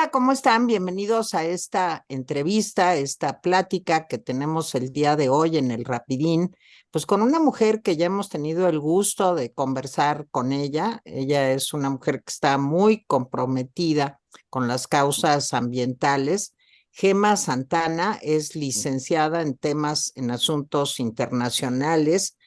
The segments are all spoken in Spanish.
Hola, ¿cómo están? Bienvenidos a esta entrevista, esta plática que tenemos el día de hoy en el Rapidín, pues con una mujer que ya hemos tenido el gusto de conversar con ella. Ella es una mujer que está muy comprometida con las causas ambientales. Gema Santana es licenciada en temas en asuntos internacionales.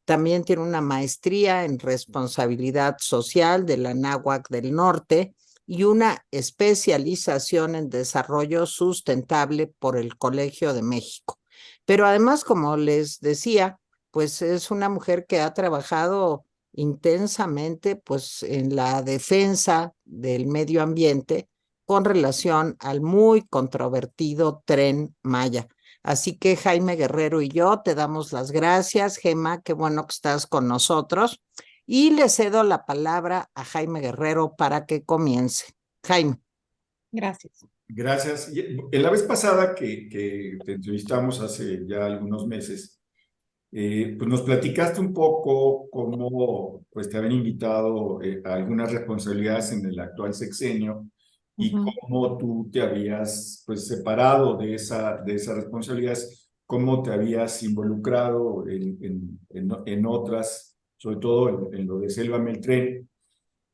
También tiene una maestría en responsabilidad social de la Anáhuac del Norte y una especialización en desarrollo sustentable por el Colegio de México. Pero además, como les decía, pues es una mujer que ha trabajado intensamente pues en la defensa del medio ambiente con relación al muy controvertido Tren Maya. Así que Jaime Guerrero y yo te damos las gracias. Gema, qué bueno que estás con nosotros. Y le cedo la palabra a Jaime Guerrero para que comience. Jaime. Gracias. Gracias. En la vez pasada que te entrevistamos hace ya algunos meses, pues nos platicaste un poco cómo pues, te habían invitado a algunas responsabilidades en el actual sexenio y cómo tú te habías pues, separado de esas responsabilidades, cómo te habías involucrado en otras, sobre todo en lo de Selva Meltren.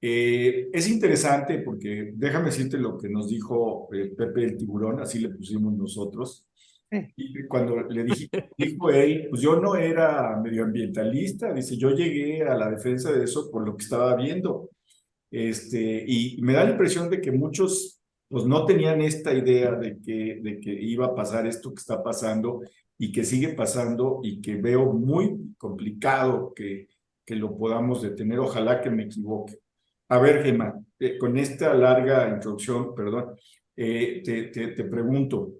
Es interesante porque déjame decirte lo que nos dijo Pepe el Tiburón, así le pusimos nosotros. Y cuando dijo él, pues yo no era medioambientalista, dice, yo llegué a la defensa de eso por lo que estaba viendo. Y me da la impresión de que muchos pues no tenían esta idea de que iba a pasar esto que está pasando y que sigue pasando y que veo muy complicado que lo podamos detener. Ojalá que me equivoque. A ver, Gemma, con esta larga introducción, perdón, te pregunto,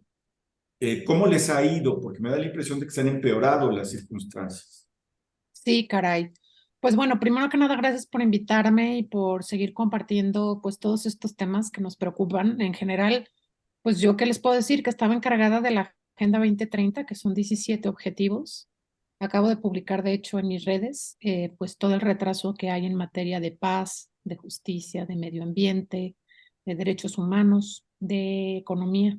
¿cómo les ha ido? Porque me da la impresión de que se han empeorado las circunstancias. Sí, caray. Pues bueno, primero que nada, gracias por invitarme y por seguir compartiendo pues todos estos temas que nos preocupan en general. Pues yo qué les puedo decir, que estaba encargada de la Agenda 2030, que son 17 objetivos. Acabo de publicar, de hecho, en mis redes, pues todo el retraso que hay en materia de paz, de justicia, de medio ambiente, de derechos humanos, de economía.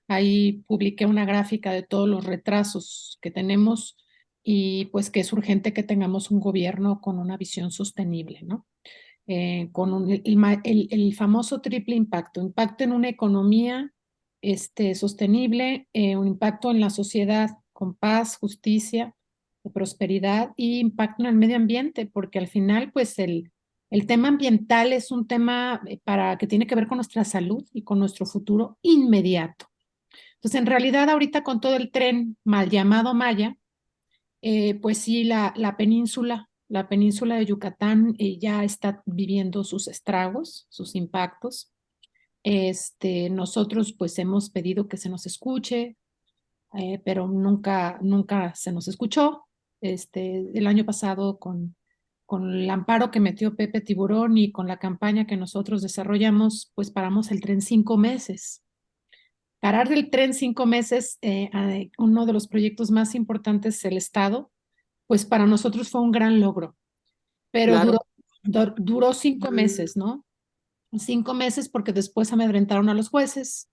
Ahí publiqué una gráfica de todos los retrasos que tenemos y pues que es urgente que tengamos un gobierno con una visión sostenible, ¿no? Con el famoso triple impacto, impacto en una economía sostenible, un impacto en la sociedad con paz, justicia, prosperidad y impacto en el medio ambiente, porque al final pues el tema ambiental es un tema que tiene que ver con nuestra salud y con nuestro futuro inmediato. Entonces, en realidad, ahorita con todo el tren mal llamado Maya, pues sí, la península de Yucatán ya está viviendo sus estragos, sus impactos. Nosotros pues hemos pedido que se nos escuche, pero nunca se nos escuchó. El año pasado con el amparo que metió Pepe Tiburón y con la campaña que nosotros desarrollamos, pues paramos el tren 5 meses. Parar del tren 5 meses, uno de los proyectos más importantes del Estado, pues para nosotros fue un gran logro, pero Claro. duró 5 meses, ¿no? 5 meses porque después amedrentaron a los jueces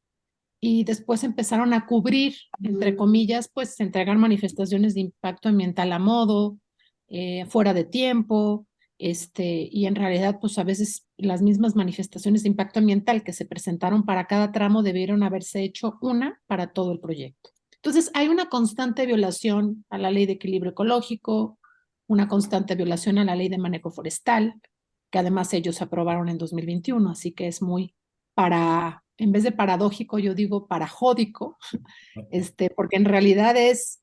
y después empezaron a cubrir, entre comillas, pues entregar manifestaciones de impacto ambiental a modo, fuera de tiempo, y en realidad, pues a veces las mismas manifestaciones de impacto ambiental que se presentaron para cada tramo debieron haberse hecho una para todo el proyecto. Entonces, hay una constante violación a la ley de equilibrio ecológico, una constante violación a la ley de manejo forestal, que además ellos aprobaron en 2021, así que es muy en vez de paradójico, yo digo parajódico, porque en realidad es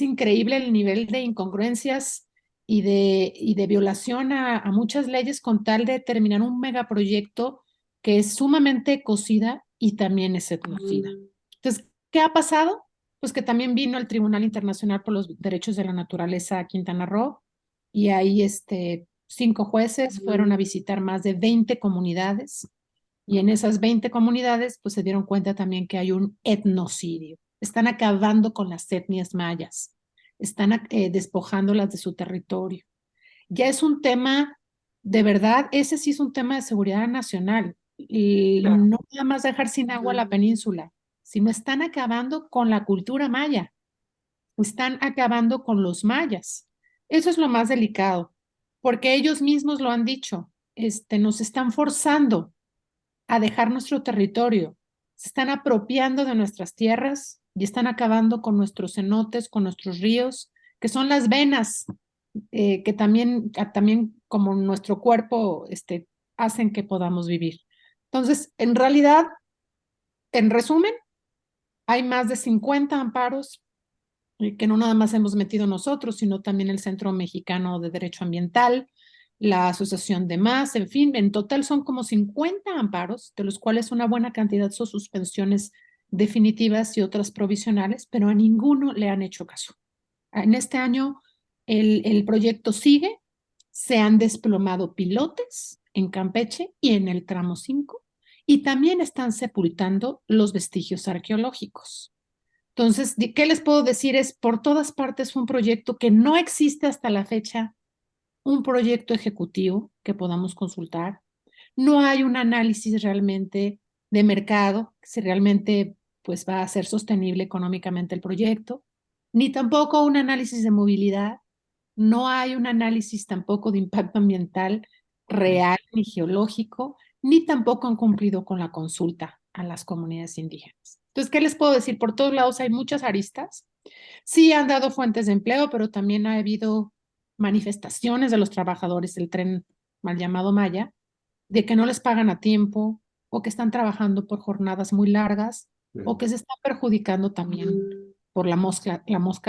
increíble el nivel de incongruencias y de violación a muchas leyes con tal de terminar un megaproyecto que es sumamente cocida y también es etnocida. Entonces, ¿qué ha pasado? Pues que también vino el Tribunal Internacional por los Derechos de la Naturaleza a Quintana Roo y ahí 5 jueces fueron a visitar más de 20 comunidades y en esas 20 comunidades pues se dieron cuenta también que hay un etnocidio. Están acabando con las etnias mayas, están despojándolas de su territorio. Ya es un tema, de verdad, ese sí es un tema de seguridad nacional. Y Claro. no nada más dejar sin agua la península, sino están acabando con la cultura maya, están acabando con los mayas. Eso es lo más delicado, porque ellos mismos lo han dicho, nos están forzando a dejar nuestro territorio, se están apropiando de nuestras tierras y están acabando con nuestros cenotes, con nuestros ríos, que son las venas que también como nuestro cuerpo hacen que podamos vivir. Entonces, en realidad, en resumen, hay más de 50 amparos que no nada más hemos metido nosotros, sino también el Centro Mexicano de Derecho Ambiental, la Asociación de Más, en fin, en total son como 50 amparos, de los cuales una buena cantidad son suspensiones definitivas y otras provisionales, pero a ninguno le han hecho caso. En este año el proyecto sigue, se han desplomado pilotes en Campeche y en el tramo 5 y también están sepultando los vestigios arqueológicos. Entonces, ¿qué les puedo decir? Es por todas partes un proyecto que no existe hasta la fecha, un proyecto ejecutivo que podamos consultar. No hay un análisis realmente de mercado, si realmente pues va a ser sostenible económicamente el proyecto, ni tampoco un análisis de movilidad, no hay un análisis tampoco de impacto ambiental real ni geológico, ni tampoco han cumplido con la consulta a las comunidades indígenas. Entonces, ¿qué les puedo decir? Por todos lados hay muchas aristas. Sí han dado fuentes de empleo, pero también ha habido manifestaciones de los trabajadores del tren mal llamado Maya, de que no les pagan a tiempo o que están trabajando por jornadas muy largas o que se está perjudicando también por la mosca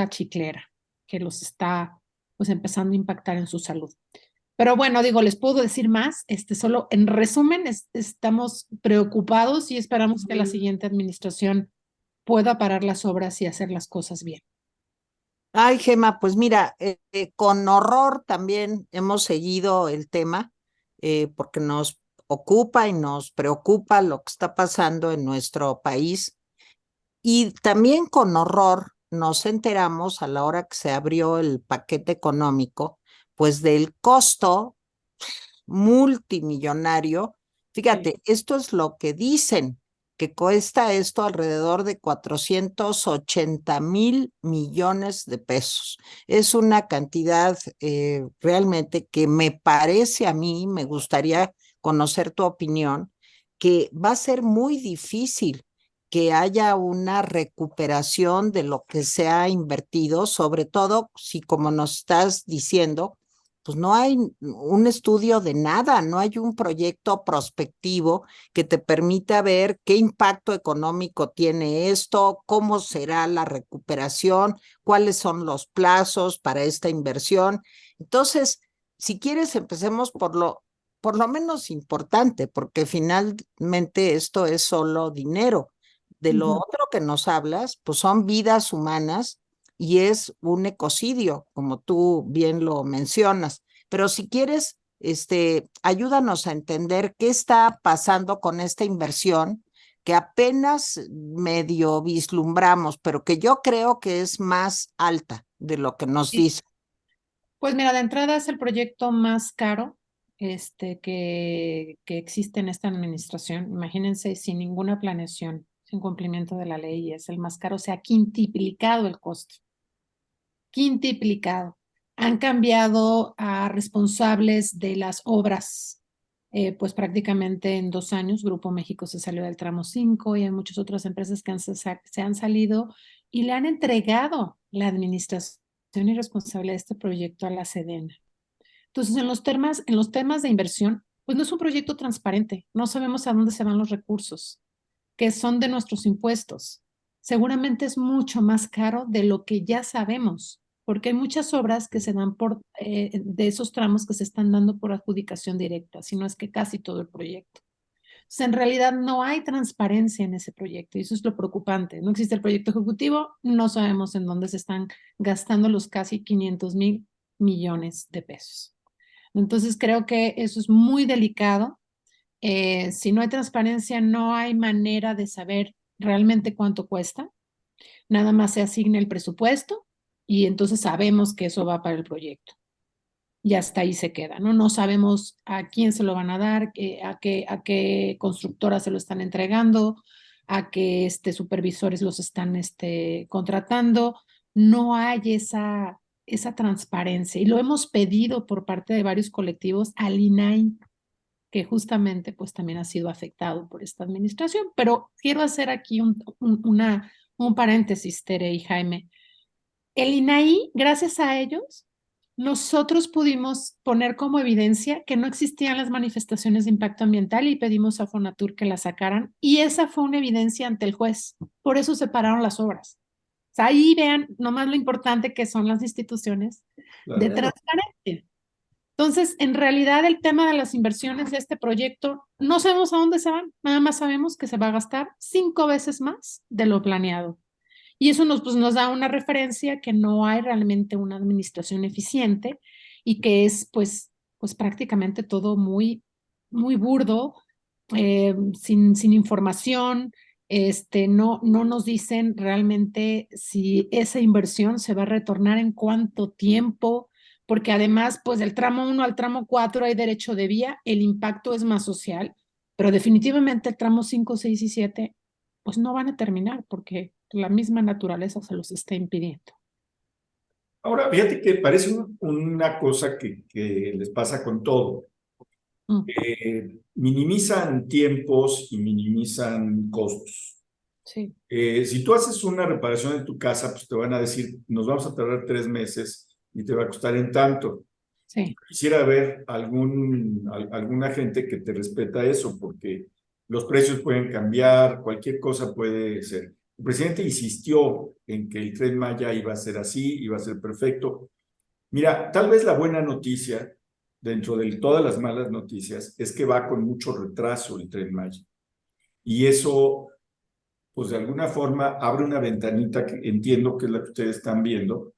chiclera, que los está pues empezando a impactar en su salud. Pero bueno, digo, les puedo decir más, solo en resumen, estamos preocupados y esperamos que la siguiente administración pueda parar las obras y hacer las cosas bien. Ay, Gema, pues mira, con horror también hemos seguido el tema porque nos ocupa y nos preocupa lo que está pasando en nuestro país. Y también con horror nos enteramos a la hora que se abrió el paquete económico, pues del costo multimillonario. Fíjate, esto es lo que dicen, que cuesta esto alrededor de 480,000 millones de pesos. Es una cantidad realmente que me parece a mí, me gustaría conocer tu opinión, que va a ser muy difícil que haya una recuperación de lo que se ha invertido, sobre todo si, como nos estás diciendo, pues no hay un estudio de nada, no hay un proyecto prospectivo que te permita ver qué impacto económico tiene esto, cómo será la recuperación, cuáles son los plazos para esta inversión. Entonces, si quieres, empecemos por lo menos importante, porque finalmente esto es solo dinero. De lo otro que nos hablas, pues son vidas humanas y es un ecocidio, como tú bien lo mencionas. Pero si quieres, ayúdanos a entender qué está pasando con esta inversión que apenas medio vislumbramos, pero que yo creo que es más alta de lo que nos Sí. dice. Pues mira, de entrada es el proyecto más caro que existe en esta administración. Imagínense, sin ninguna planeación, sin cumplimiento de la ley, es el más caro, se ha quintuplicado el costo, quintuplicado. Han cambiado a responsables de las obras, pues prácticamente en 2 años. Grupo México se salió del tramo 5 y hay muchas otras empresas que se han salido y le han entregado la administración y responsabilidad de este proyecto a la Sedena. Entonces, en los temas de inversión, pues no es un proyecto transparente, no sabemos a dónde se van los recursos, que son de nuestros impuestos. Seguramente es mucho más caro de lo que ya sabemos, porque hay muchas obras que se dan de esos tramos que se están dando por adjudicación directa, si no es que casi todo el proyecto. Entonces, en realidad no hay transparencia en ese proyecto y eso es lo preocupante. No existe el proyecto ejecutivo, no sabemos en dónde se están gastando los casi 500,000 millones de pesos. Entonces creo que eso es muy delicado. Si no hay transparencia, no hay manera de saber realmente cuánto cuesta. Nada más se asigna el presupuesto y entonces sabemos que eso va para el proyecto. y hasta ahí se queda, ¿no? No sabemos a quién se lo van a dar, a qué constructora se lo están entregando, a qué supervisores los están contratando. No hay esa transparencia y lo hemos pedido por parte de varios colectivos al INAI, que justamente pues también ha sido afectado por esta administración. Pero quiero hacer aquí un paréntesis, Tere y Jaime. El INAI, gracias a ellos, nosotros pudimos poner como evidencia que no existían las manifestaciones de impacto ambiental y pedimos a Fonatur que las sacaran, y esa fue una evidencia ante el juez. Por eso se pararon las obras. O sea, ahí vean nomás lo importante que son las instituciones de Claro. transparencia. Entonces, en realidad, el tema de las inversiones de este proyecto, no sabemos a dónde se van, nada más sabemos que se va a gastar 5 veces más de lo planeado. Y eso nos da una referencia que no hay realmente una administración eficiente y que es pues prácticamente todo muy burdo, sin información. No nos dicen realmente si esa inversión se va a retornar en cuánto tiempo, porque además, pues del tramo 1 al tramo 4 hay derecho de vía, el impacto es más social, pero definitivamente el tramo 5, 6 y 7 pues no van a terminar porque la misma naturaleza se los está impidiendo. Ahora, fíjate que parece una cosa que les pasa con todo. Minimizan tiempos y minimizan costos. Sí, Si tú haces una reparación en tu casa, pues te van a decir, nos vamos a tardar 3 meses y te va a costar en tanto. sí. Quisiera ver alguna gente que te respeta eso, porque los precios pueden cambiar, cualquier cosa puede ser. El presidente insistió en que el Tren Maya iba a ser así, iba a ser perfecto. Mira, tal vez la buena noticia, dentro de todas las malas noticias, es que va con mucho retraso el Tren Maya. Y eso, pues de alguna forma, abre una ventanita que entiendo que es la que ustedes están viendo,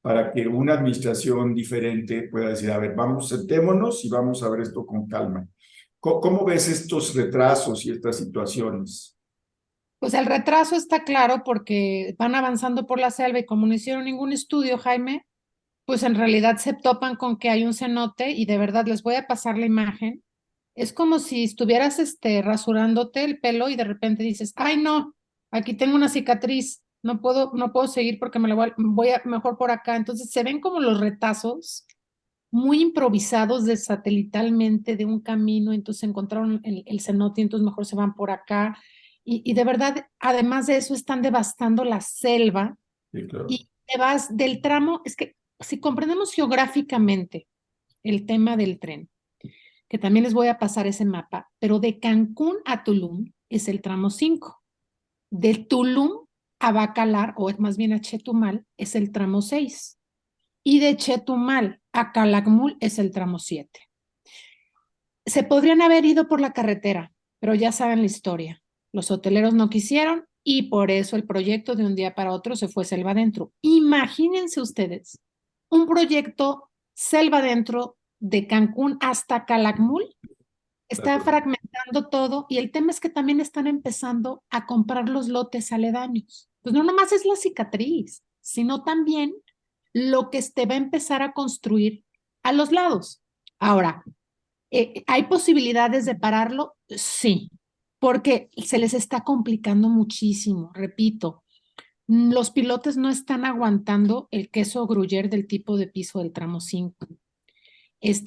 para que una administración diferente pueda decir, a ver, vamos, sentémonos y vamos a ver esto con calma. ¿Cómo ves estos retrasos y estas situaciones? Pues el retraso está claro porque van avanzando por la selva y como no hicieron ningún estudio, Jaime, pues en realidad se topan con que hay un cenote y de verdad les voy a pasar la imagen. Es como si estuvieras rasurándote el pelo y de repente dices, ay no, aquí tengo una cicatriz, no puedo seguir porque me la voy a mejor por acá. Entonces se ven como los retazos muy improvisados satelitalmente de un camino, entonces encontraron el cenote, entonces mejor se van por acá. Y de verdad, además de eso, están devastando la selva Sí, claro. y te vas del tramo, es que si comprendemos geográficamente el tema del tren, que también les voy a pasar ese mapa, pero de Cancún a Tulum es el tramo 5, de Tulum a Bacalar, o más bien a Chetumal, es el tramo 6, y de Chetumal a Calakmul es el tramo 7. Se podrían haber ido por la carretera, pero ya saben la historia. Los hoteleros no quisieron y por eso el proyecto de un día para otro se fue selva adentro. Imagínense ustedes un proyecto selva adentro de Cancún hasta Calakmul. Está Claro. fragmentando todo y el tema es que también están empezando a comprar los lotes aledaños. Pues no nomás es la cicatriz, sino también lo que va a empezar a construir a los lados. Ahora, ¿hay posibilidades de pararlo? Sí, porque se les está complicando muchísimo. Repito, los pilotes no están aguantando el queso gruyere del tipo de piso del tramo 5,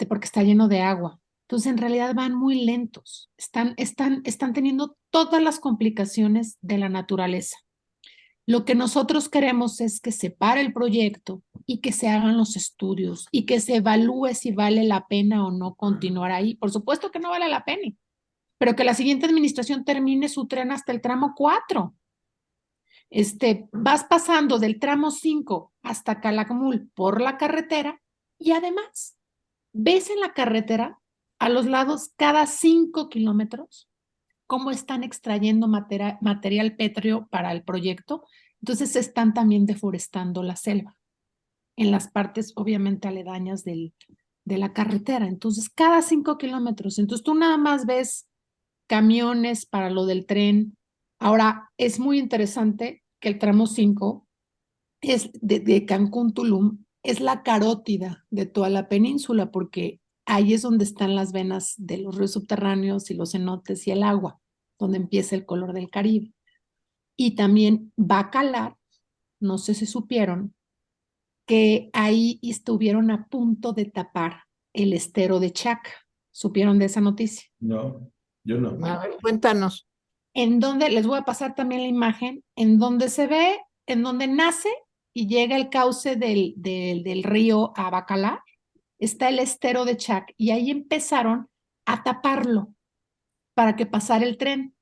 porque está lleno de agua. Entonces, en realidad van muy lentos. Están teniendo todas las complicaciones de la naturaleza. Lo que nosotros queremos es que se pare el proyecto y que se hagan los estudios y que se evalúe si vale la pena o no continuar ahí. Por supuesto que no vale la pena, pero que la siguiente administración termine su tren hasta el tramo 4. Vas pasando del tramo 5 hasta Calakmul por la carretera y además ves en la carretera a los lados cada 5 kilómetros cómo están extrayendo material pétreo para el proyecto. Entonces están también deforestando la selva en las partes obviamente aledañas de la carretera. Entonces cada 5 kilómetros, entonces tú nada más ves camiones para lo del tren. Ahora es muy interesante que el tramo 5 es de Cancún Tulum, es la carótida de toda la península, porque ahí es donde están las venas de los ríos subterráneos y los cenotes y el agua, donde empieza el color del Caribe. Y también Bacalar, no sé si supieron, que ahí estuvieron a punto de tapar el estero de Chaca. ¿Supieron de esa noticia? No, yo no. A ver, cuéntanos. En donde, les voy a pasar también la imagen, en donde se ve, en donde nace y llega el cauce del río a Bacalar, está el estero de Chac, y ahí empezaron a taparlo para que pasara el tren.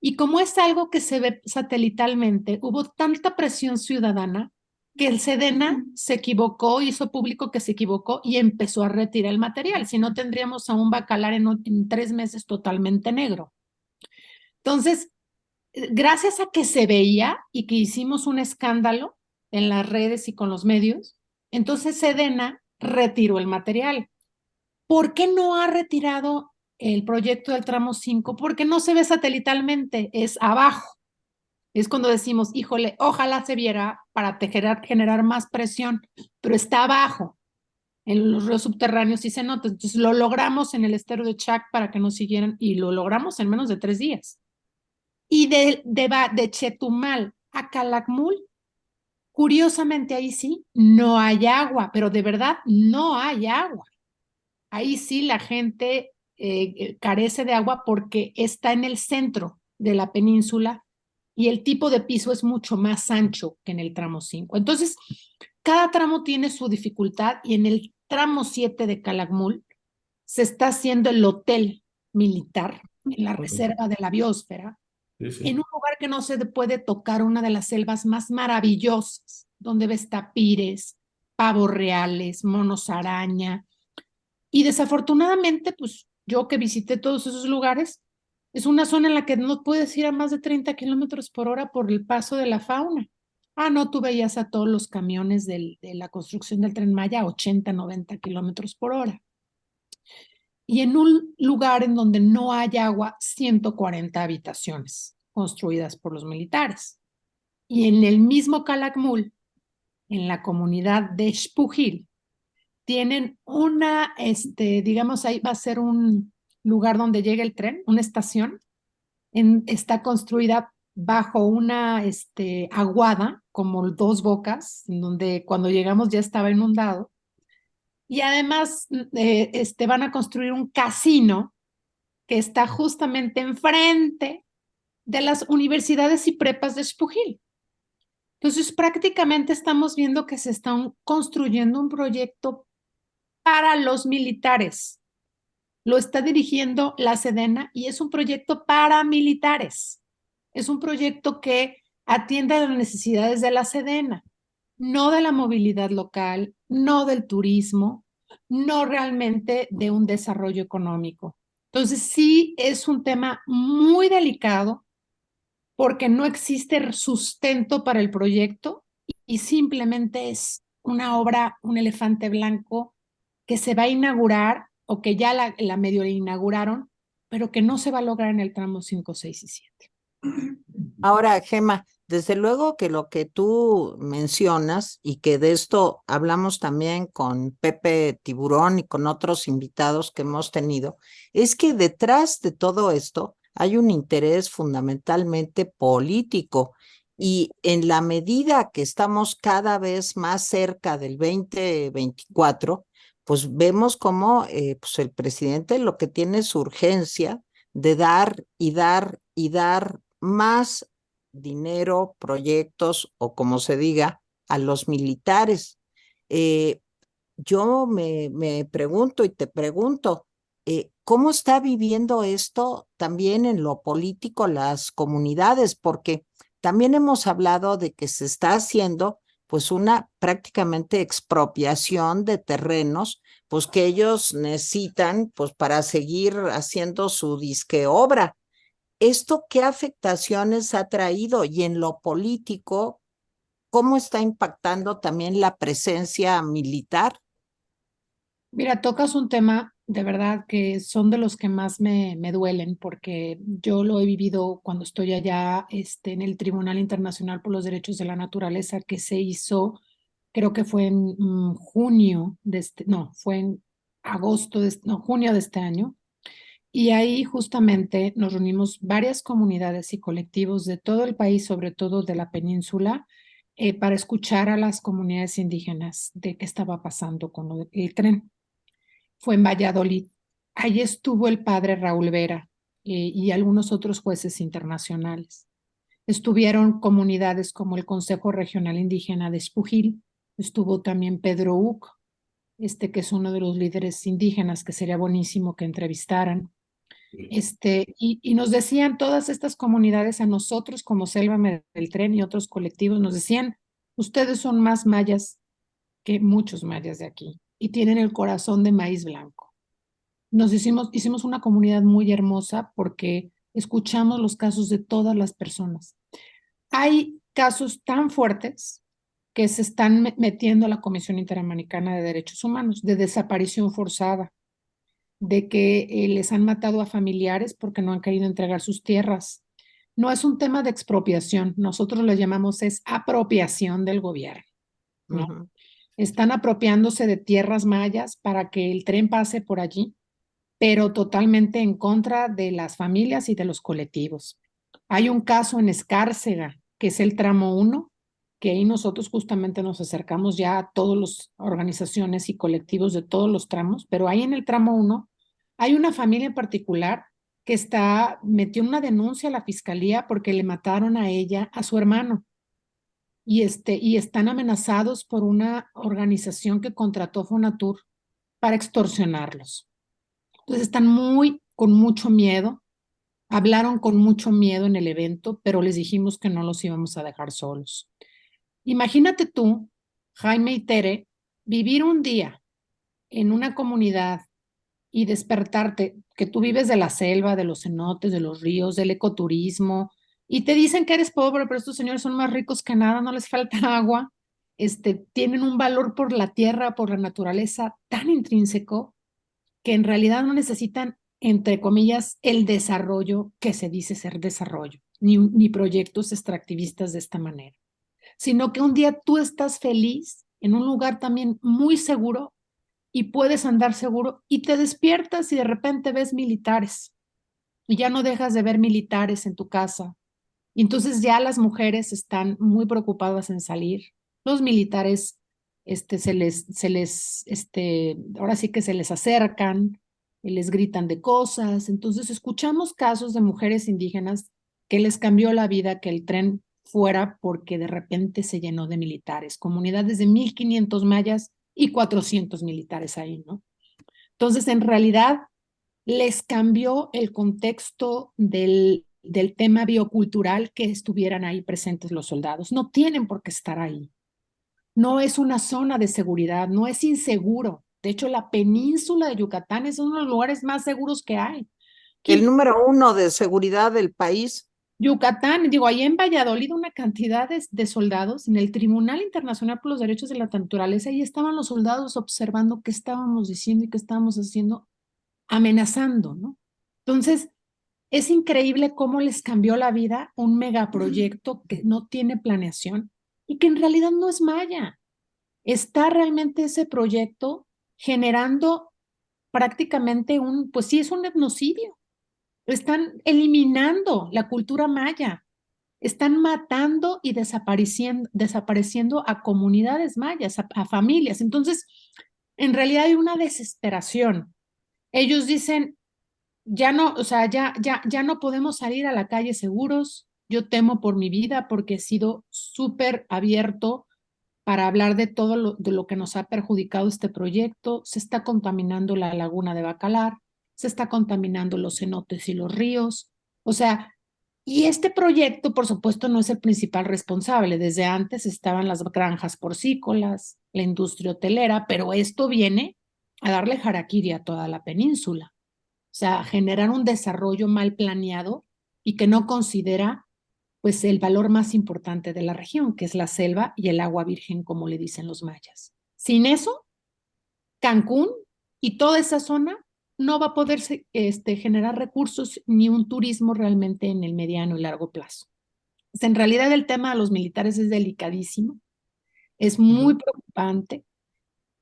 Y como es algo que se ve satelitalmente, hubo tanta presión ciudadana que el Sedena se equivocó, hizo público que se equivocó y empezó a retirar el material. Si no, tendríamos a un Bacalar en 3 meses totalmente negro. Entonces, gracias a que se veía y que hicimos un escándalo en las redes y con los medios, entonces Sedena retiró el material. ¿Por qué no ha retirado el proyecto del tramo 5? Porque no se ve satelitalmente, es abajo. Es cuando decimos, híjole, ojalá se viera para generar más presión, pero está abajo, en los ríos subterráneos y cenotes. Entonces lo logramos en el estero de Chac para que nos siguieran y lo logramos en menos de 3 días. Y de Chetumal a Calakmul, curiosamente ahí sí, no hay agua, pero de verdad no hay agua. Ahí sí la gente carece de agua porque está en el centro de la península y el tipo de piso es mucho más ancho que en el tramo 5. Entonces, cada tramo tiene su dificultad y en el tramo 7 de Calakmul se está haciendo el hotel militar en la reserva de la biosfera, en un lugar que no se puede tocar, una de las selvas más maravillosas, donde ves tapires, pavos reales, monos araña. Y desafortunadamente, pues yo que visité todos esos lugares, es una zona en la que no puedes ir a más de 30 kilómetros por hora por el paso de la fauna. Ah, no, tú veías a todos los camiones de la construcción del Tren Maya a 80, 90 kilómetros por hora. Y en un lugar en donde no hay agua, 140 habitaciones construidas por los militares. Y en el mismo Calakmul, en la comunidad de Xpujil, tienen una, digamos, ahí va a ser un lugar donde llega el tren, una estación, está construida bajo una aguada, como 2 bocas, en donde cuando llegamos ya estaba inundado. Y además van a construir un casino que está justamente enfrente de las universidades y prepas de Xpujil. Entonces, prácticamente estamos viendo que se está construyendo un proyecto para los militares. Lo está dirigiendo la Sedena y es un proyecto para militares. Es un proyecto que atiende a las necesidades de la Sedena, no de la movilidad local, no del turismo, no realmente de un desarrollo económico. Entonces, sí es un tema muy delicado porque no existe sustento para el proyecto y simplemente es una obra, un elefante blanco que se va a inaugurar o que ya la medio inauguraron, pero que no se va a lograr en el tramo 5, 6 y 7. Ahora, Gema, desde luego que lo que tú mencionas y que de esto hablamos también con Pepe Tiburón y con otros invitados que hemos tenido, es que detrás de todo esto hay un interés fundamentalmente político y en la medida que estamos cada vez más cerca del 2024, pues vemos cómo pues el presidente lo que tiene es urgencia de dar y dar y dar más dinero, proyectos o como se diga, a los militares. Eh, yo me pregunto y te pregunto, ¿cómo está viviendo esto también en lo político las comunidades? Porque también hemos hablado de que se está haciendo pues una prácticamente expropiación de terrenos, pues que ellos necesitan pues para seguir haciendo su disque obra. ¿Esto qué afectaciones ha traído? Y en lo político, ¿cómo está impactando también la presencia militar? Mira, tocas un tema de verdad que son de los que más me duelen porque yo lo he vivido cuando estoy allá en el Tribunal Internacional por los Derechos de la Naturaleza que se hizo creo que fue en junio fue en junio de este año. Y ahí justamente nos reunimos varias comunidades y colectivos de todo el país, sobre todo de la península, para escuchar a las comunidades indígenas de qué estaba pasando con el tren. Fue en Valladolid. Ahí estuvo el padre Raúl Vera y algunos otros jueces internacionales. Estuvieron comunidades como el Consejo Regional Indígena de Espujil, estuvo también Pedro Uc, que es uno de los líderes indígenas que sería buenísimo que entrevistaran. Y nos decían todas estas comunidades a nosotros como Sélvame del Tren y otros colectivos, nos decían, ustedes son más mayas que muchos mayas de aquí y tienen el corazón de maíz blanco. Hicimos una comunidad muy hermosa porque escuchamos los casos de todas las personas. Hay casos tan fuertes que se están metiendo a la Comisión Interamericana de Derechos Humanos, de desaparición forzada, de que les han matado a familiares porque no han querido entregar sus tierras. No es un tema de expropiación, nosotros lo llamamos es apropiación del gobierno, ¿no? Ujú. Están apropiándose de tierras mayas para que el tren pase por allí, pero totalmente en contra de las familias y de los colectivos. Hay un caso en Escárcega, que es el tramo 1, que ahí nosotros justamente nos acercamos ya a todas las organizaciones y colectivos de todos los tramos, pero ahí en el tramo 1 hay una familia en particular que metió una denuncia a la fiscalía porque le mataron a ella, a su hermano, y están amenazados por una organización que contrató Fonatur para extorsionarlos. Entonces están con mucho miedo, hablaron con mucho miedo en el evento, pero les dijimos que no los íbamos a dejar solos. Imagínate tú, Jaime y Tere, vivir un día en una comunidad y despertarte, que tú vives de la selva, de los cenotes, de los ríos, del ecoturismo, y te dicen que eres pobre, pero estos señores son más ricos que nada, no les falta agua, tienen un valor por la tierra, por la naturaleza tan intrínseco que en realidad no necesitan, entre comillas, el desarrollo que se dice ser desarrollo, ni proyectos extractivistas de esta manera, sino que un día tú estás feliz en un lugar también muy seguro y puedes andar seguro y te despiertas y de repente ves militares y ya no dejas de ver militares en tu casa. Y entonces ya las mujeres están muy preocupadas en salir. Los militares ahora sí que se les acercan, les gritan de cosas. Entonces escuchamos casos de mujeres indígenas que les cambió la vida que el tren fuera porque de repente se llenó de militares, comunidades de 1,500 mayas y 400 militares ahí, ¿no? Entonces, en realidad, les cambió el contexto del tema biocultural que estuvieran ahí presentes los soldados. No tienen por qué estar ahí. No es una zona de seguridad, no es inseguro. De hecho, la península de Yucatán es uno de los lugares más seguros que hay. El número 1 de seguridad del país. Yucatán, digo, ahí en Valladolid una cantidad de soldados en el Tribunal Internacional por los Derechos de la Naturaleza, ahí estaban los soldados observando qué estábamos diciendo y qué estábamos haciendo, amenazando, ¿no? Entonces, es increíble cómo les cambió la vida un megaproyecto que no tiene planeación y que en realidad no es maya. Está realmente ese proyecto generando prácticamente pues sí, es un etnocidio. Están eliminando la cultura maya, están matando y desapareciendo a comunidades mayas, a familias. Entonces, en realidad hay una desesperación. Ellos dicen, ya no, o sea, ya no podemos salir a la calle seguros. Yo temo por mi vida porque he sido súper abierto para hablar de de lo que nos ha perjudicado este proyecto. Se está contaminando la laguna de Bacalar, se está contaminando los cenotes y los ríos. O sea, y este proyecto, por supuesto, no es el principal responsable. Desde antes estaban las granjas porcícolas, la industria hotelera, pero esto viene a darle harakiri a toda la península. O sea, generar un desarrollo mal planeado y que no considera pues el valor más importante de la región, que es la selva y el agua virgen, como le dicen los mayas. Sin eso, Cancún y toda esa zona no va a poder generar recursos ni un turismo realmente en el mediano y largo plazo. Pues en realidad el tema de los militares es delicadísimo. Es muy preocupante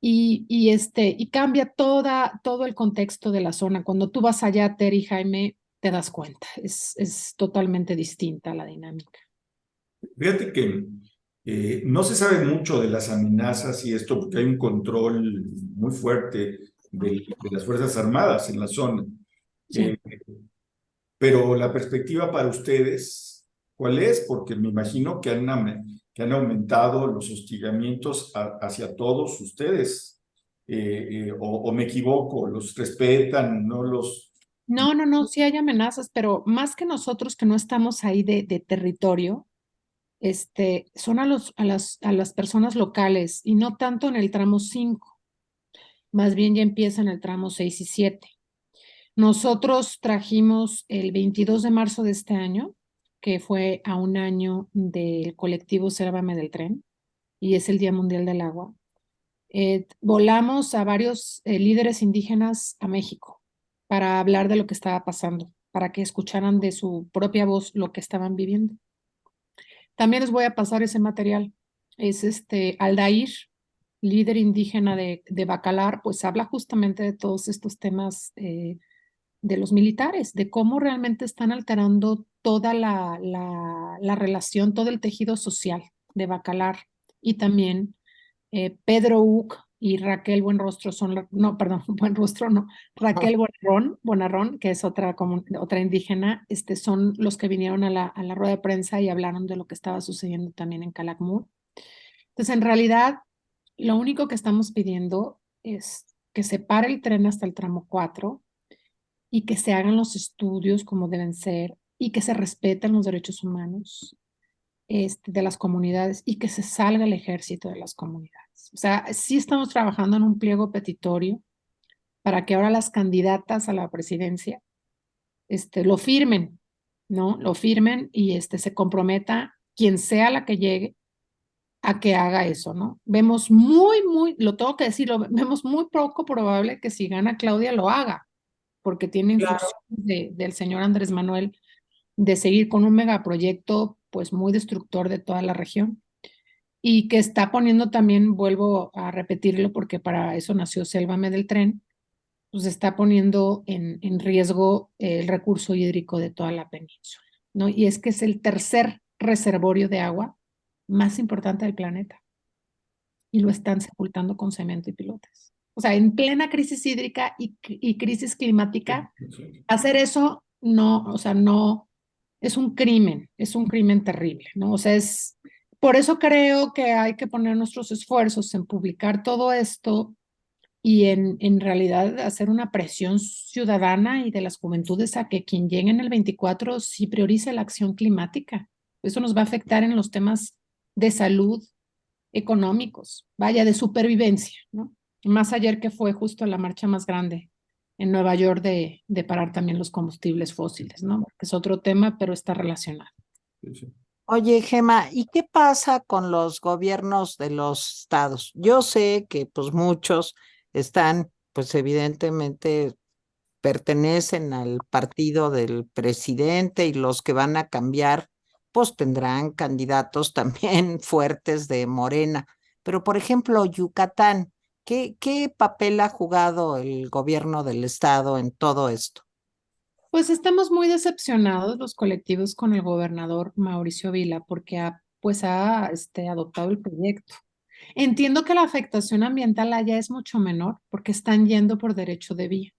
y cambia todo el contexto de la zona. Cuando tú vas allá, Ter y Jaime, te das cuenta. Es totalmente distinta la dinámica. Fíjate que no se sabe mucho de las amenazas y esto porque hay un control muy fuerte de las Fuerzas Armadas en la zona. Sí. Pero la perspectiva para ustedes, ¿cuál es? Porque me imagino que han aumentado los hostigamientos hacia todos ustedes. O me equivoco, ¿los respetan, no los... No, sí hay amenazas, pero más que nosotros que no estamos ahí de territorio, son a las personas locales y no tanto en el tramo 5, más bien ya empieza en el tramo 6 y 7. Nosotros trajimos el 22 de marzo de este año, que fue a un año del colectivo Sélvame del Tren, y es el Día Mundial del Agua. Volamos a varios líderes indígenas a México para hablar de lo que estaba pasando, para que escucharan de su propia voz lo que estaban viviendo. También les voy a pasar ese material. Es Aldair, líder indígena de Bacalar, pues habla justamente de todos estos temas de los militares, de cómo realmente están alterando toda la relación, todo el tejido social de Bacalar. Y también Pedro Uc y Raquel Buenrostro son, no, perdón, Buenrostro no, Raquel Bonarrón, que es otra indígena, son los que vinieron a la rueda de prensa y hablaron de lo que estaba sucediendo también en Calakmul. Entonces, en realidad, lo único que estamos pidiendo es que se pare el tren hasta el tramo 4 y que se hagan los estudios como deben ser y que se respeten los derechos humanos de las comunidades y que se salga el ejército de las comunidades. O sea, sí estamos trabajando en un pliego petitorio para que ahora las candidatas a la presidencia lo firmen, ¿no? Lo firmen y se comprometa quien sea la que llegue a que haga eso, ¿no? Vemos lo tengo que decir, vemos muy poco probable que si gana Claudia lo haga, porque tiene instrucciones del señor Andrés Manuel de seguir con un megaproyecto pues muy destructor de toda la región y que está poniendo también, vuelvo a repetirlo porque para eso nació Sélvame del Tren, pues está poniendo en riesgo el recurso hídrico de toda la península, ¿no? Y es que es el tercer reservorio de agua más importante del planeta y lo están sepultando con cemento y pilotes. O sea, en plena crisis hídrica y crisis climática, hacer eso no, o sea, no, es un crimen terrible, ¿no? O sea, por eso creo que hay que poner nuestros esfuerzos en publicar todo esto y en realidad hacer una presión ciudadana y de las juventudes a que quien llegue en el 24 sí priorice la acción climática. Eso nos va a afectar en los temas de salud, económicos, vaya, de supervivencia, ¿no? Más ayer que fue justo la marcha más grande en Nueva York de parar también los combustibles fósiles, ¿no? Que es otro tema, pero está relacionado. Oye, Gema, ¿y qué pasa con los gobiernos de los estados? Yo sé que pues muchos están, pues evidentemente pertenecen al partido del presidente y los que van a cambiar, pues tendrán candidatos también fuertes de Morena. Pero, por ejemplo, Yucatán, ¿qué papel ha jugado el gobierno del estado en todo esto? Pues estamos muy decepcionados los colectivos con el gobernador Mauricio Vila porque ha adoptado el proyecto. Entiendo que la afectación ambiental allá es mucho menor porque están yendo por derecho de vía.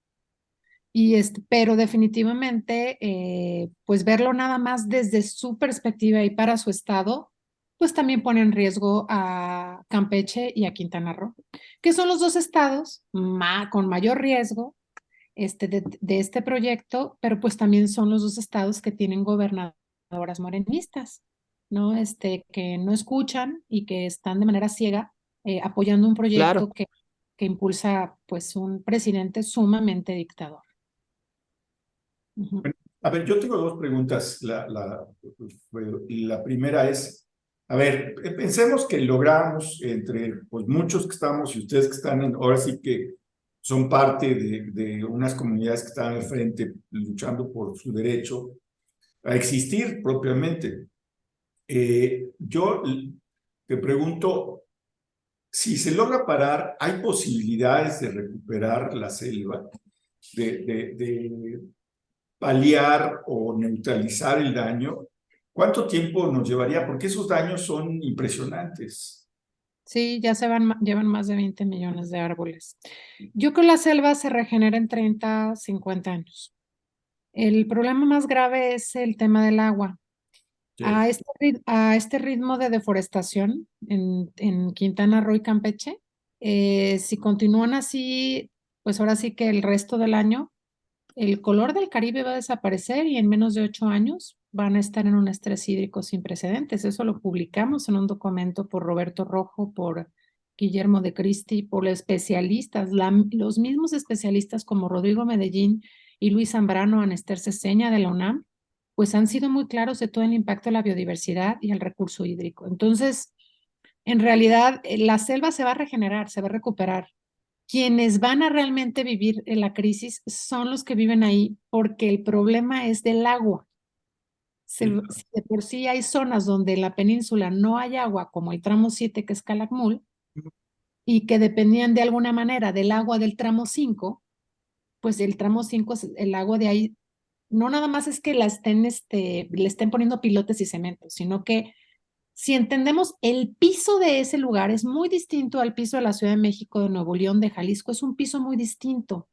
Pero definitivamente, pues verlo nada más desde su perspectiva y para su estado, pues también pone en riesgo a Campeche y a Quintana Roo, que son los dos estados con mayor riesgo de este proyecto, pero pues también son los dos estados que tienen gobernadoras morenistas, ¿no? Que no escuchan y que están de manera ciega apoyando un proyecto Claro. que impulsa pues un presidente sumamente dictador. A ver, yo tengo dos preguntas. La primera es, a ver, pensemos que logramos entre pues, muchos que estamos y ustedes que están ahora sí que son parte de unas comunidades que están al frente luchando por su derecho a existir propiamente. Yo te pregunto, si se logra parar, ¿hay posibilidades de recuperar la selva, de paliar o neutralizar el daño? ¿Cuánto tiempo nos llevaría? Porque esos daños son impresionantes. Sí, ya llevan más de 20 millones de árboles. Yo creo que la selva se regenera en 30, 50 años. El problema más grave es el tema del agua. Sí. A este ritmo de deforestación en Quintana Roo y Campeche, si continúan así, pues ahora sí que el resto del año, el color del Caribe va a desaparecer y en menos de 8 años van a estar en un estrés hídrico sin precedentes. Eso lo publicamos en un documento por Roberto Rojo, por Guillermo de Cristi, por especialistas, los mismos especialistas como Rodrigo Medellín y Luis Zambrano, Anester Ceseña de la UNAM, pues han sido muy claros de todo el impacto de la biodiversidad y el recurso hídrico. Entonces, en realidad, la selva se va a regenerar, se va a recuperar. Quienes van a realmente vivir en la crisis son los que viven ahí, porque el problema es del agua. Si de por sí hay zonas donde en la península no hay agua, como el tramo 7, que es Calakmul, y que dependían de alguna manera del agua del tramo 5, pues el tramo 5, el agua de ahí, no nada más es que le estén poniendo pilotes y cemento, sino que si entendemos, el piso de ese lugar es muy distinto al piso de la Ciudad de México, de Nuevo León, de Jalisco, es un piso muy distinto.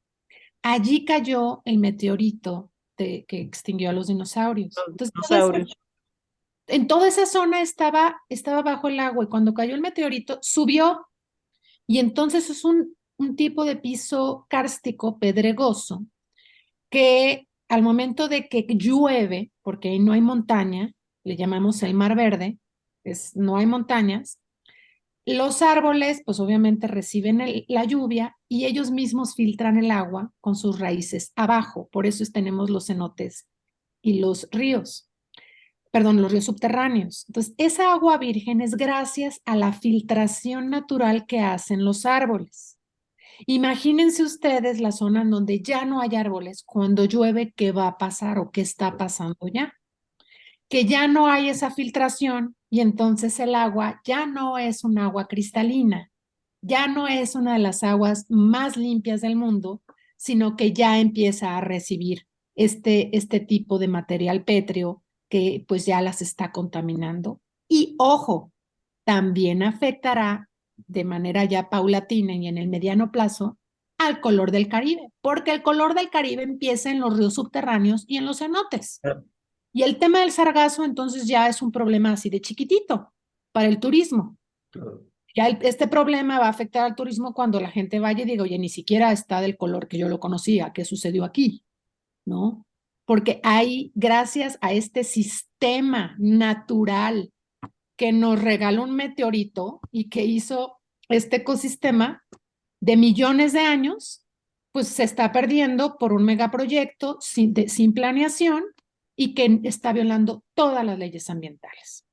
Allí cayó el meteorito que extinguió a los dinosaurios. Entonces, Dinosaurios. en toda esa zona estaba bajo el agua y cuando cayó el meteorito subió y entonces es un tipo de piso kárstico pedregoso que al momento de que llueve, porque ahí no hay montaña, le llamamos el mar verde, no hay montañas, los árboles pues obviamente reciben la lluvia y ellos mismos filtran el agua con sus raíces abajo, por eso tenemos los cenotes y los ríos, perdón, los ríos subterráneos. Entonces, esa agua virgen es gracias a la filtración natural que hacen los árboles. Imagínense ustedes la zona en donde ya no hay árboles, cuando llueve, ¿qué va a pasar o qué está pasando ya? Que ya no hay esa filtración y entonces el agua ya no es un agua cristalina, ya no es una de las aguas más limpias del mundo, sino que ya empieza a recibir este tipo de material pétreo que pues ya las está contaminando. Y ojo, también afectará de manera ya paulatina y en el mediano plazo al color del Caribe, porque el color del Caribe empieza en los ríos subterráneos y en los cenotes. Y el tema del sargazo entonces ya es un problema así de chiquitito para el turismo. Claro. Ya este problema va a afectar al turismo cuando la gente vaya y diga, oye, ni siquiera está del color que yo lo conocía, ¿qué sucedió aquí? ¿No? Porque hay, gracias a este sistema natural que nos regaló un meteorito y que hizo este ecosistema de millones de años, pues se está perdiendo por un megaproyecto sin planeación y que está violando todas las leyes ambientales.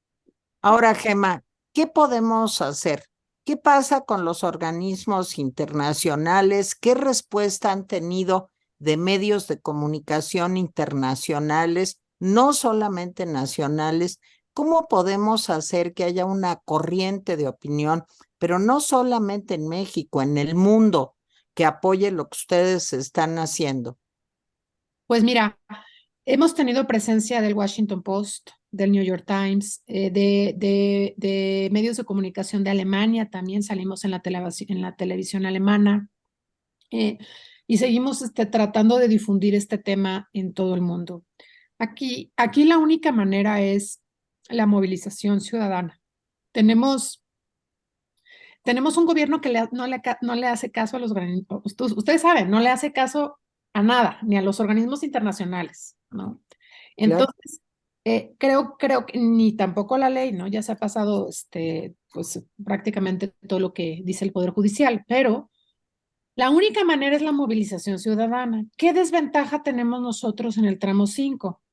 Ahora, Gemma, ¿qué podemos hacer? ¿Qué pasa con los organismos internacionales? ¿Qué respuesta han tenido de medios de comunicación internacionales, no solamente nacionales? ¿Cómo podemos hacer que haya una corriente de opinión, pero no solamente en México, en el mundo, que apoye lo que ustedes están haciendo? Pues mira, hemos tenido presencia del Washington Post, del New York Times, de medios de comunicación de Alemania, también salimos en la televisión alemana, y seguimos tratando de difundir este tema en todo el mundo. Aquí la única manera es la movilización ciudadana. Tenemos un gobierno que no le hace caso a los organismos, ustedes saben, no le hace caso a nada, ni a los organismos internacionales, ¿no? Entonces, creo que ni tampoco la ley, ¿no? Ya se ha pasado, pues prácticamente todo lo que dice el Poder Judicial, pero la única manera es la movilización ciudadana. ¿Qué desventaja tenemos nosotros en el tramo 5?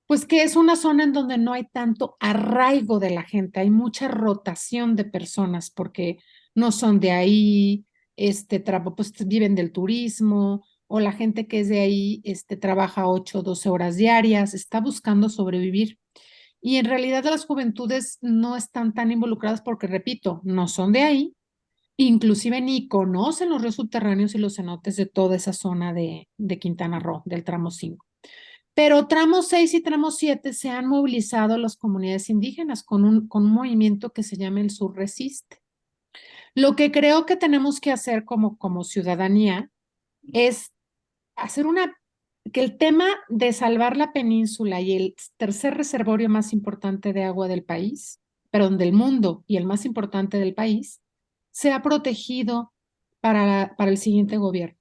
Pues que es una zona en donde no hay tanto arraigo de la gente, hay mucha rotación de personas porque no son de ahí, pues viven del turismo, o la gente que es de ahí trabaja 8 o 12 horas diarias, está buscando sobrevivir. Y en realidad las juventudes no están tan involucradas porque, repito, no son de ahí inclusive ni conocen los ríos subterráneos y los cenotes de toda esa zona de Quintana Roo, del tramo 5. Pero tramo 6 y tramo 7 se han movilizado las comunidades indígenas con un movimiento que se llama el Sur Resiste. Lo que creo que tenemos que hacer como ciudadanía es hacer que el tema de salvar la península y el tercer reservorio más importante de agua del país, perdón, del mundo y el más importante del país, sea protegido para el siguiente gobierno.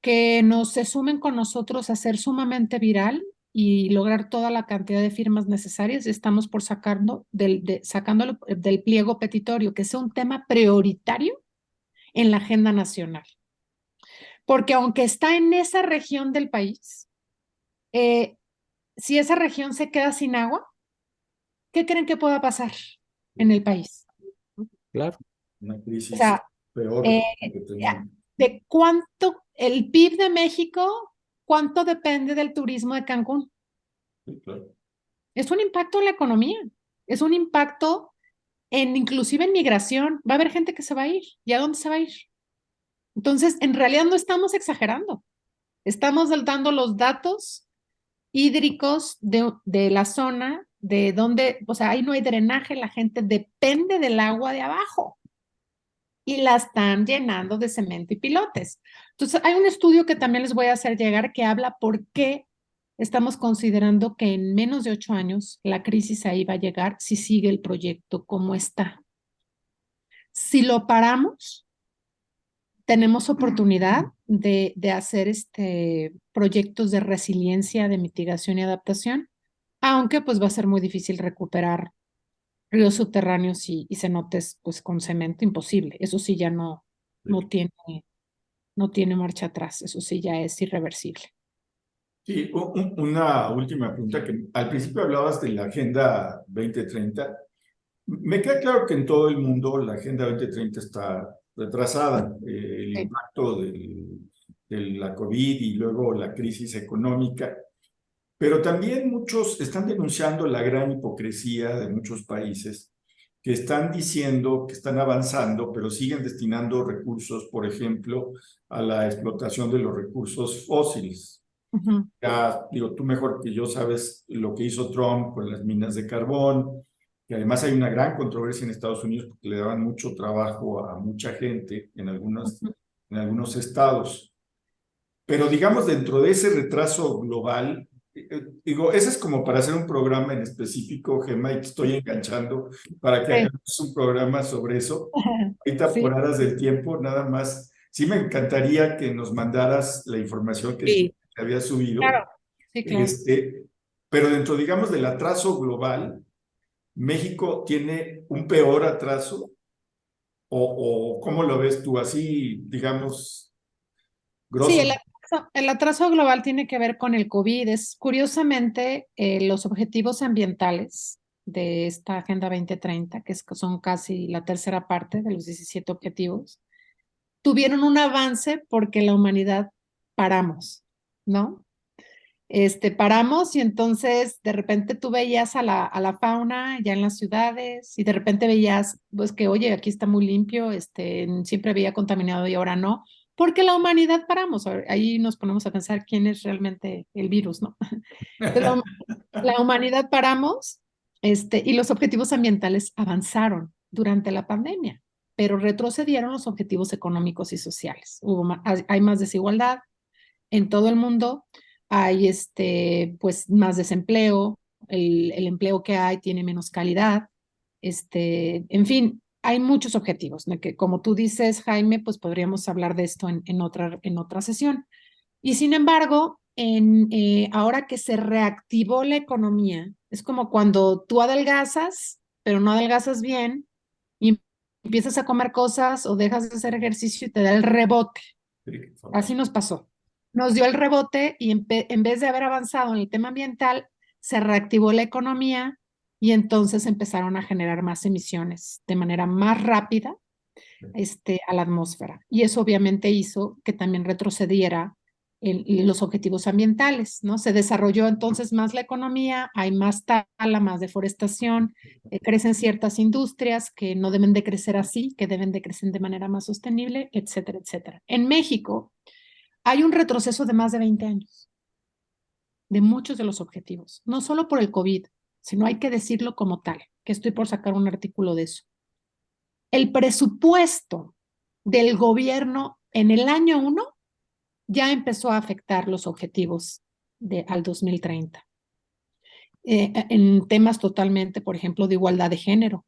Que se sumen con nosotros a ser sumamente viral y lograr toda la cantidad de firmas necesarias. Estamos por sacándolo del pliego petitorio, que sea un tema prioritario en la agenda nacional. Porque aunque está en esa región del país, si esa región se queda sin agua, ¿qué creen que pueda pasar en el país? Claro. Una O crisis sea, peor que tenemos. de cuánto, el PIB de México, ¿cuánto depende del turismo de Cancún? Sí, claro. Es un impacto en la economía, es un impacto inclusive en migración. Va a haber gente que se va a ir. ¿Y a dónde se va a ir? Entonces, en realidad no estamos exagerando. Estamos dando los datos hídricos de la zona, de donde, o sea, ahí no hay drenaje, la gente depende del agua de abajo y la están llenando de cemento y pilotes. Entonces, hay un estudio que también les voy a hacer llegar que habla por qué estamos considerando que en menos de 8 años la crisis ahí va a llegar si sigue el proyecto como está. Si lo paramos, tenemos oportunidad de hacer proyectos de resiliencia, de mitigación y adaptación, aunque pues va a ser muy difícil recuperar ríos subterráneos y cenotes pues con cemento, imposible. Eso sí ya no tiene marcha atrás, eso sí ya es irreversible. Sí, una última pregunta que al principio hablabas de la Agenda 2030. Me queda claro que en todo el mundo la Agenda 2030 está retrasada. El Sí. impacto de la COVID y luego la crisis económica. Pero también muchos están denunciando la gran hipocresía de muchos países que están diciendo que están avanzando, pero siguen destinando recursos, por ejemplo, a la explotación de los recursos fósiles. Uh-huh. Ya, digo, tú mejor que yo sabes lo que hizo Trump con las minas de carbón, que además hay una gran controversia en Estados Unidos porque le daban mucho trabajo a mucha gente en algunos estados. Pero digamos, dentro de ese retraso global, digo, ese es como para hacer un programa en específico, Gemma, y te estoy enganchando para que Sí. hagamos un programa sobre eso. Ahorita por Sí. horas del tiempo, nada más. Sí me encantaría que nos mandaras la información que Sí. había subido. Claro. Sí, claro. Pero dentro, digamos, del atraso global, ¿México tiene un peor atraso? ¿O cómo lo ves tú? Así, digamos, Sí, grosso. el atraso global tiene que ver con el COVID. Curiosamente, los objetivos ambientales de esta Agenda 2030, que son casi la tercera parte de los 17 objetivos, tuvieron un avance porque la humanidad paramos, ¿no? Paramos y entonces de repente tú veías a la fauna ya en las ciudades y de repente veías, pues que, oye, aquí está muy limpio, siempre había contaminado y ahora no, porque la humanidad paramos. Ahí nos ponemos a pensar quién es realmente el virus, ¿no? Entonces, la humanidad paramos, y los objetivos ambientales avanzaron durante la pandemia, pero retrocedieron los objetivos económicos y sociales. Hay más desigualdad en todo el mundo, hay pues más desempleo, el empleo que hay tiene menos calidad, en fin, hay muchos objetivos, ¿no? Que como tú dices, Jaime, pues podríamos hablar de esto en otra sesión. Y sin embargo, ahora que se reactivó la economía, es como cuando tú adelgazas, pero no adelgazas bien, y empiezas a comer cosas o dejas de hacer ejercicio y te da el rebote. Así nos pasó. Nos dio el rebote y en vez de haber avanzado en el tema ambiental, se reactivó la economía y entonces empezaron a generar más emisiones de manera más rápida a la atmósfera. Y eso obviamente hizo que también retrocediera los objetivos ambientales, ¿no? Se desarrolló entonces más la economía, hay más tala, más deforestación, crecen ciertas industrias que no deben de crecer así, que deben de crecer de manera más sostenible, etcétera, etcétera. En México hay un retroceso de más de 20 años de muchos de los objetivos, no solo por el COVID, sino hay que decirlo como tal, que estoy por sacar un artículo de eso. El presupuesto del gobierno en el año 1 ya empezó a afectar los objetivos al 2030. En temas totalmente, por ejemplo, de igualdad de género,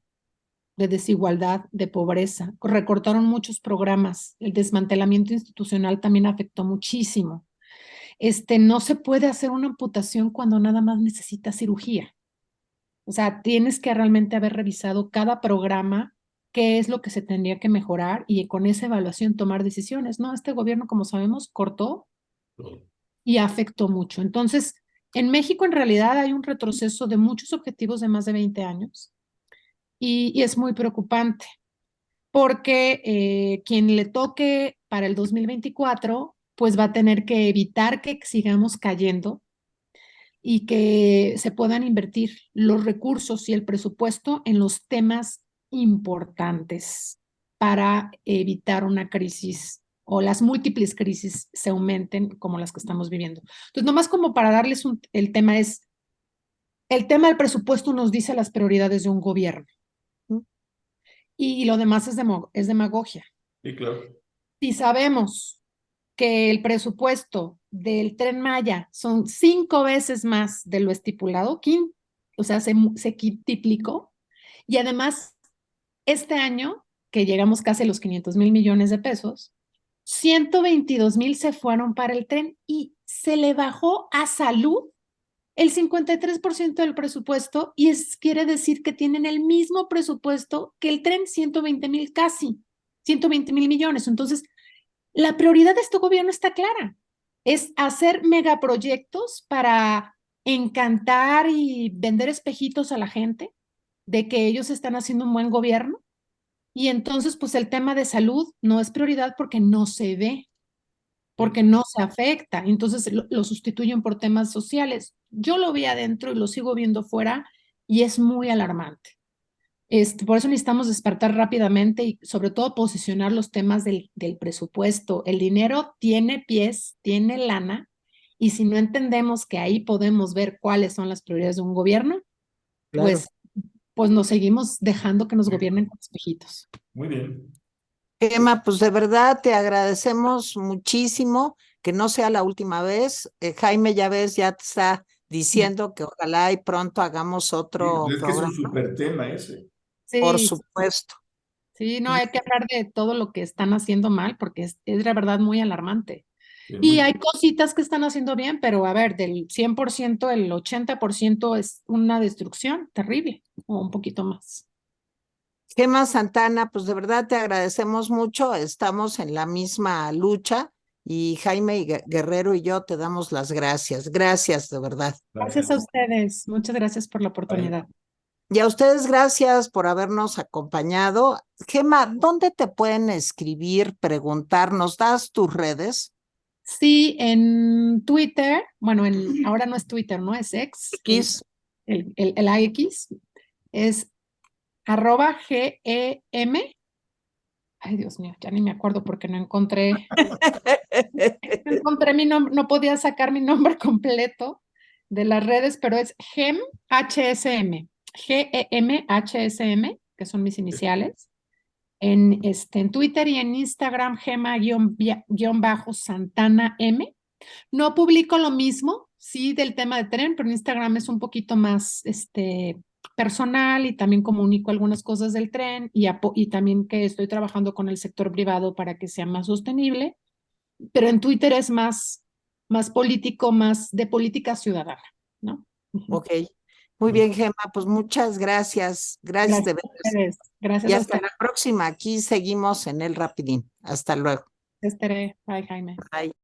de desigualdad, de pobreza. Recortaron muchos programas. El desmantelamiento institucional también afectó muchísimo. No se puede hacer una amputación cuando nada más necesita cirugía. O sea, tienes que realmente haber revisado cada programa, qué es lo que se tendría que mejorar y con esa evaluación tomar decisiones. No, este gobierno, como sabemos, cortó y afectó mucho. Entonces, en México en realidad hay un retroceso de muchos objetivos de más de 20 años y es muy preocupante porque quien le toque para el 2024, pues va a tener que evitar que sigamos cayendo y que se puedan invertir los recursos y el presupuesto en los temas importantes para evitar una crisis o las múltiples crisis se aumenten como las que estamos viviendo. Entonces, nomás como para darles el tema del presupuesto nos dice las prioridades de un gobierno y lo demás es demagogia. Sí, claro. Si sabemos que el presupuesto del Tren Maya son 5 veces más de lo estipulado, o sea, se quintuplicó. Y además, este año, que llegamos casi a los 500,000 millones de pesos, 122,000 se fueron para el tren y se le bajó a salud el 53% del presupuesto y quiere decir que tienen el mismo presupuesto que el tren, 120,000 casi, 120,000 millones. Entonces, la prioridad de este gobierno está clara, es hacer megaproyectos para encantar y vender espejitos a la gente de que ellos están haciendo un buen gobierno y entonces pues el tema de salud no es prioridad porque no se ve, porque no se afecta, entonces lo sustituyen por temas sociales. Yo lo vi adentro y lo sigo viendo fuera y es muy alarmante. Por eso necesitamos despertar rápidamente y sobre todo posicionar los temas del presupuesto. El dinero tiene pies, tiene lana, y si no entendemos que ahí podemos ver cuáles son las prioridades de un gobierno, Claro. pues nos seguimos dejando que nos gobiernen con espejitos. Muy bien. Gemma, pues de verdad te agradecemos muchísimo, que no sea la última vez. Jaime, ya ves, ya te está diciendo que ojalá y pronto hagamos Sí, otro es que es un programa. súper tema ese. Por Sí, supuesto. sí, no, hay que hablar de todo lo que están haciendo mal porque es la verdad muy alarmante. Sí, Y muy hay cositas que están haciendo bien, pero a ver, del 100%, el 80% es una destrucción terrible, o un poquito más. Gemma Santana, pues de verdad te agradecemos mucho. Estamos en la misma lucha y Jaime Guerrero y yo te damos las gracias. Gracias, de verdad. Gracias a ustedes. Muchas gracias por la oportunidad. Y a ustedes, gracias por habernos acompañado. Gemma, ¿dónde te pueden escribir, preguntar? ¿Nos das tus redes? Sí, en Twitter, bueno, ahora no es Twitter, ¿no? Es X. X. El AX es @GEM. Ay, Dios mío, ya ni me acuerdo porque no encontré mi nombre, no podía sacar mi nombre completo de las redes, pero es GEM HSM, GEM HSM, que son mis iniciales, en Twitter y en Instagram, Gema-Santana M. No publico lo mismo, sí, del tema de tren, pero en Instagram es un poquito más personal y también comunico algunas cosas del tren y también que estoy trabajando con el sector privado para que sea más sostenible, pero en Twitter es más político, más de política ciudadana, ¿no? Ok. Muy bien, Gemma, pues muchas gracias. Gracias Gracias de a veras. ustedes. Gracias Y a hasta ustedes. la próxima. Aquí seguimos en el Rapidín. Hasta luego. Estaré. Bye, Jaime. Bye.